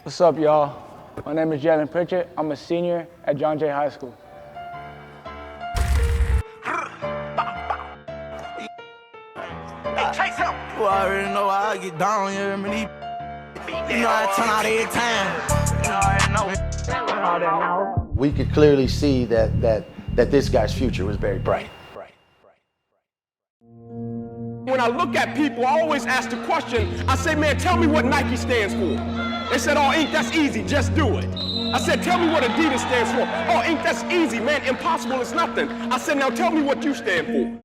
What's up, y'all? My name is Jaylon Pritchett. I'm a senior at John Jay High School. Well, I already know how I get down here, man. You know I turn out every time. We could clearly see that this guy's future was very bright. When I look at people, I always ask the question, I say, man, tell me what Nike stands for. They said, oh, Inc., that's easy, just do it. I said, tell me what Adidas stands for. Oh, Inc., that's easy, man, impossible is nothing. I said, now tell me what you stand for.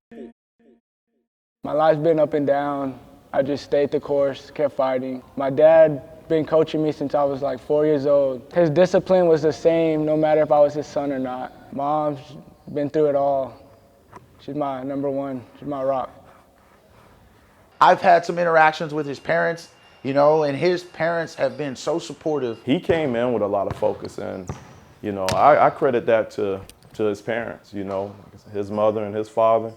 My life's been up and down. I just stayed the course, kept fighting. My dad been coaching me since I was like 4 years old. His discipline was the same no matter if I was his son or not. Mom's been through it all. She's my number one, she's my rock. I've had some interactions with his parents, you know, and his parents have been so supportive. He came in with a lot of focus, and, you know, I credit that to his parents, you know, his mother and his father.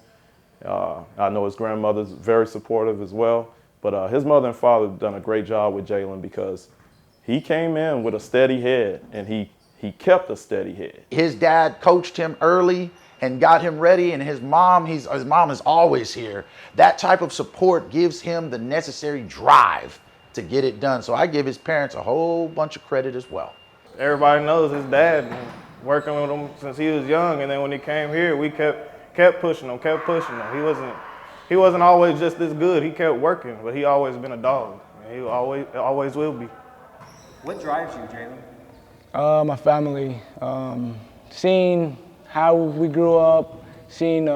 I know his grandmother's very supportive as well, but his mother and father have done a great job with Jalen because he came in with a steady head, and he kept a steady head. His dad coached him early and got him ready, and his mom is always here. That type of support gives him the necessary drive to get it done. So I give his parents a whole bunch of credit as well. Everybody knows his dad working with him since he was young, and then when he came here, we kept pushing him. He wasn't always just this good. He kept working, but he always been a dog. He always will be. What drives you, Jalen? My family. Seeing how we grew up, seeing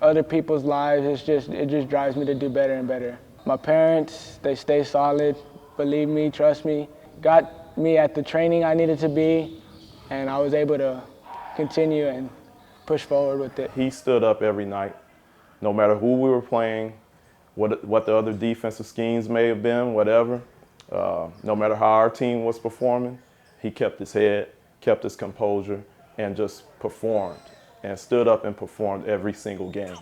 other people's lives, it just drives me to do better and better. My parents, they stay solid, believe me, trust me, got me at the training I needed to be, and I was able to continue and push forward with it. He stood up every night, no matter who we were playing, what the other defensive schemes may have been, whatever. No matter how our team was performing, he kept his head, kept his composure, and just performed and stood up and performed every single game.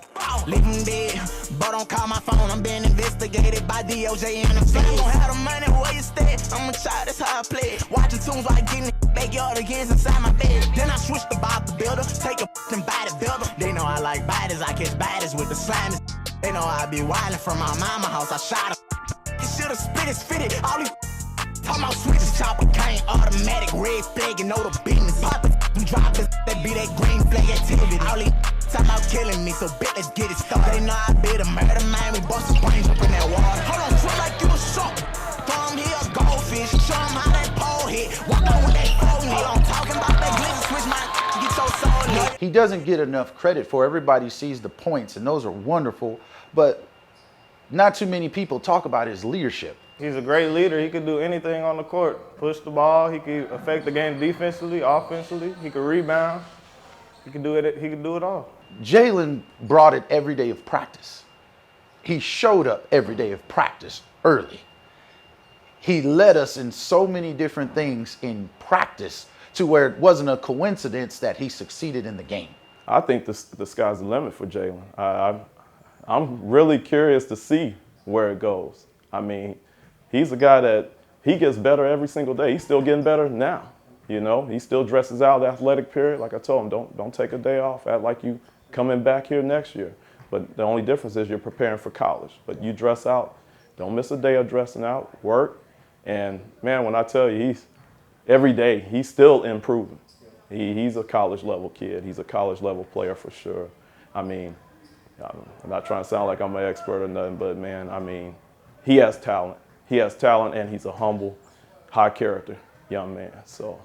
Leave him dead, but don't call my phone. I'm being investigated by DOJ and the feds. I'm gonna have the money where you stay. I'm a child, that's how I play. Watching tunes while I get in the backyard against inside my bed. Then I switch the bodybuilder, take a f***ing bodybuilder. They know I like bodies, I catch bodies with the slime. They know I be wildin' from my mama house, I shot her. He should've spit it, all these talking about switches, chopper, cane, automatic, red flag, and know the business. Pop it, we drop it, that be that green flag activity. All these talking about killing me, so bet let's get it started. They know I be the murder man, we bust his brains up in that water. Hold on, swim like you a shark. Throw him here, a goldfish, show him how that pole hit. Walk on with that phone hit. I'm talking about that glizzy switch, my get your soul lit. He doesn't get enough credit for. Everybody sees the points, and those are wonderful, but not too many people talk about his leadership. He's a great leader. He could do anything on the court. Push the ball. He could affect the game defensively, offensively. He could rebound. He could do it. He could do it all. Jalen brought it every day of practice. He showed up every day of practice early. He led us in so many different things in practice to where it wasn't a coincidence that he succeeded in the game. I think the sky's the limit for Jalen. I'm really curious to see where it goes. I mean, he's a guy that he gets better every single day. He's still getting better now. You know, he still dresses out the athletic period. Like I told him, don't take a day off. Act like you coming back here next year. But the only difference is you're preparing for college. But you dress out. Don't miss a day of dressing out. Work. And man, when I tell you, every day he's still improving. He's a college level kid. He's a college level player for sure. I mean, I'm not trying to sound like I'm an expert or nothing, but man, I mean, he has talent. He has talent, and he's a humble, high character young man. So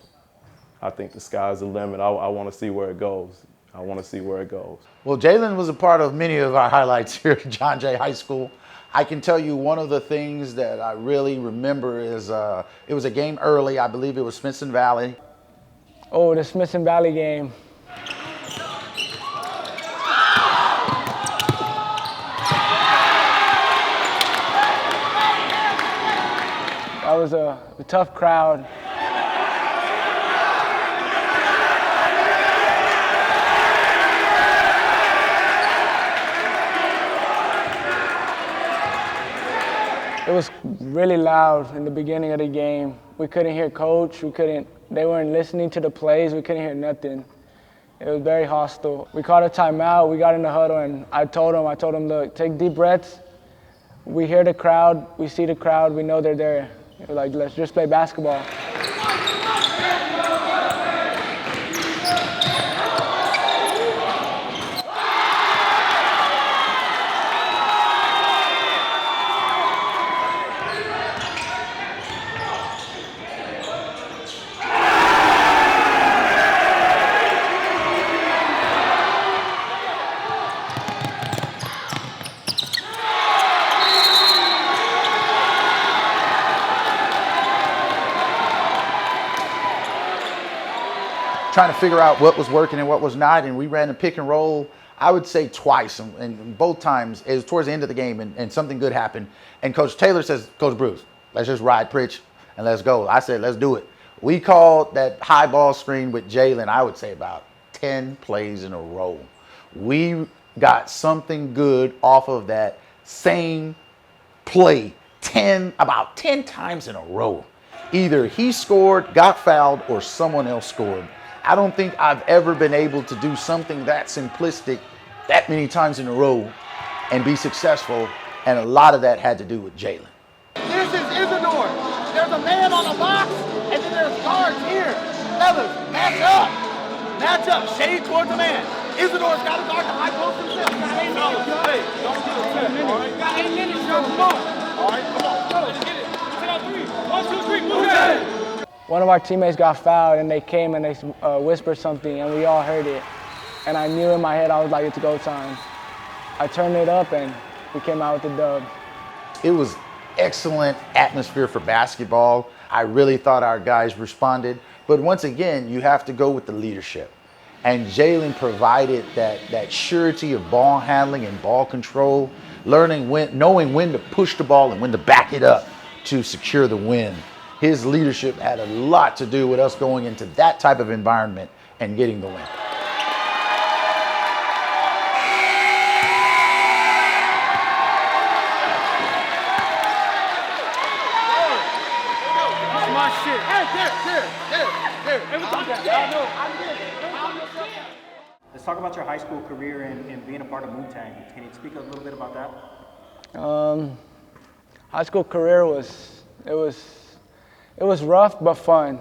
I think the sky's the limit. I want to see where it goes. I want to see where it goes. Well, Jalen was a part of many of our highlights here at John Jay High School. I can tell you one of the things that I really remember is it was a game early. I believe it was Smithson Valley. Oh, the Smithson Valley game. That was a tough crowd. It was really loud in the beginning of the game. We couldn't hear coach. They weren't listening to the plays. We couldn't hear nothing. It was very hostile. We called a timeout. We got in the huddle, and I told them, look, take deep breaths. We hear the crowd. We see the crowd. We know they're there. We're like, let's just play basketball. Trying to figure out what was working and what was not, and we ran a pick and roll, I would say twice, and both times it was towards the end of the game, and something good happened. And Coach Taylor says, Coach Bruce, let's just ride Pritch and let's go. I said, let's do it. We called that high ball screen with Jalen, I would say about 10 plays in a row. We got something good off of that same play about 10 times in a row. Either he scored, got fouled, or someone else scored. I don't think I've ever been able to do something that simplistic that many times in a row and be successful, and a lot of that had to do with Jalen. This is Isidore. There's a man on the box, and then there's guards here. Fellas, match up. Match up. Shade towards the man. Isidore's got to guard the high post himself. You got 8 minutes. Hey, don't do it. All right, you got 8 minutes. Come on. All right, come on. Let's get it. Let's hit on 3. 1, 2, 3. Move it. One of our teammates got fouled, and they came and they whispered something, and we all heard it. And I knew in my head, I was like, it's go time. I turned it up, and we came out with the dub. It was excellent atmosphere for basketball. I really thought our guys responded. But once again, you have to go with the leadership. And Jalen provided that surety of ball handling and ball control, knowing when to push the ball and when to back it up to secure the win. His leadership had a lot to do with us going into that type of environment and getting the win. That's my shit. Let's talk about your high school career and being a part of Mustangs. Can you speak a little bit about that? High school career it was rough but fun.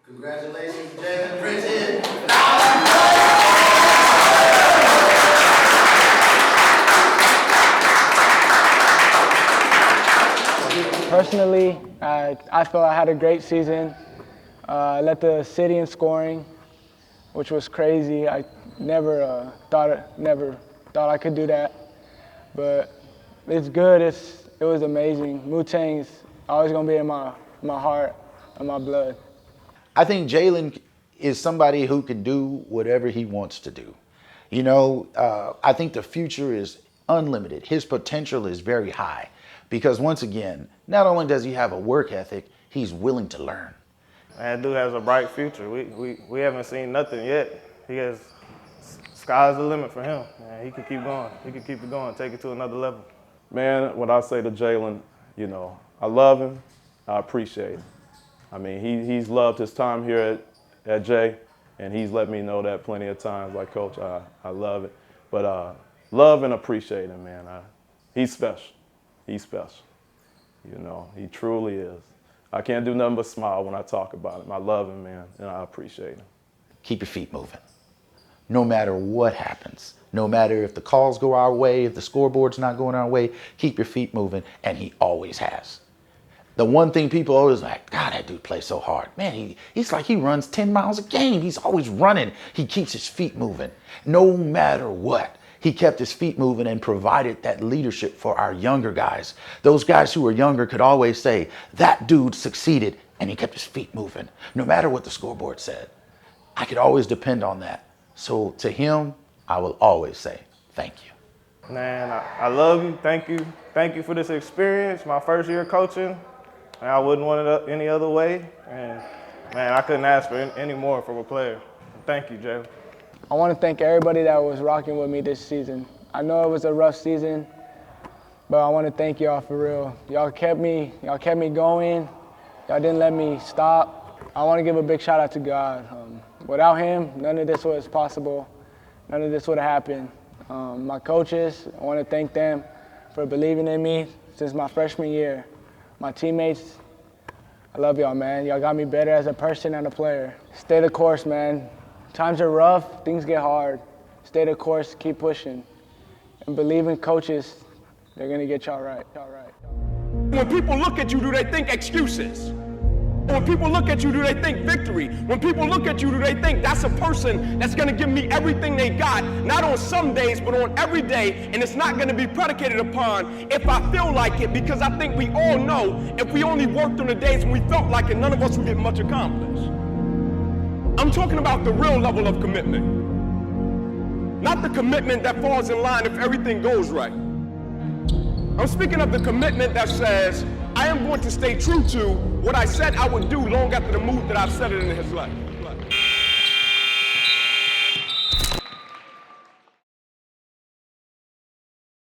Congratulations, Jaylon Pritchett. Personally, I feel I had a great season. I led the city in scoring, which was crazy. I never thought I could do that, but it's good. It was amazing. Mustangs always gonna be in my heart and my blood. I think Jalen is somebody who can do whatever he wants to do. You know, I think the future is unlimited. His potential is very high because once again, not only does he have a work ethic, he's willing to learn. That dude has a bright future. We haven't seen nothing yet. Sky's the limit for him. Man, he can keep going. He can keep it going, take it to another level. Man, what I say to Jalen, you know, I love him. I appreciate him. I mean, he's loved his time here at Jay, and he's let me know that plenty of times. Like, Coach, I love it. But love and appreciate him, man. He's special. He's special. You know, he truly is. I can't do nothing but smile when I talk about him. I love him, man, and I appreciate him. Keep your feet moving. No matter what happens, no matter if the calls go our way, if the scoreboard's not going our way, keep your feet moving, and he always has. The one thing people always like, God, that dude plays so hard. Man, he's like he runs 10 miles a game. He's always running. He keeps his feet moving. No matter what, he kept his feet moving and provided that leadership for our younger guys. Those guys who were younger could always say, that dude succeeded, and he kept his feet moving, no matter what the scoreboard said. I could always depend on that. So to him, I will always say, thank you. Man, I love you. Thank you. Thank you for this experience, my first year coaching. And I wouldn't want it any other way. And man, I couldn't ask for any more from a player. Thank you, Jalen. I want to thank everybody that was rocking with me this season. I know it was a rough season, But I want to thank y'all for real. Y'all kept me going. Y'all didn't let me stop. I want to give a big shout out to God. Without him, none of this was possible. None of this would have happened. My coaches, I want to thank them for believing in me since my freshman year. My teammates, I love y'all, man. Y'all got me better as a person and a player. Stay the course, man. Times are rough, things get hard. Stay the course, keep pushing. And believe in coaches, they're gonna get y'all right. When people look at you, do they think excuses? When people look at you, do they think victory? When people look at you, do they think that's a person that's gonna give me everything they got, not on some days, but on every day, and it's not gonna be predicated upon if I feel like it, because I think we all know if we only worked on the days when we felt like it, none of us would get much accomplished. I'm talking about the real level of commitment. Not the commitment that falls in line if everything goes right. I'm speaking of the commitment that says, I am going to stay true to what I said I would do long after the move that I've set it in his life.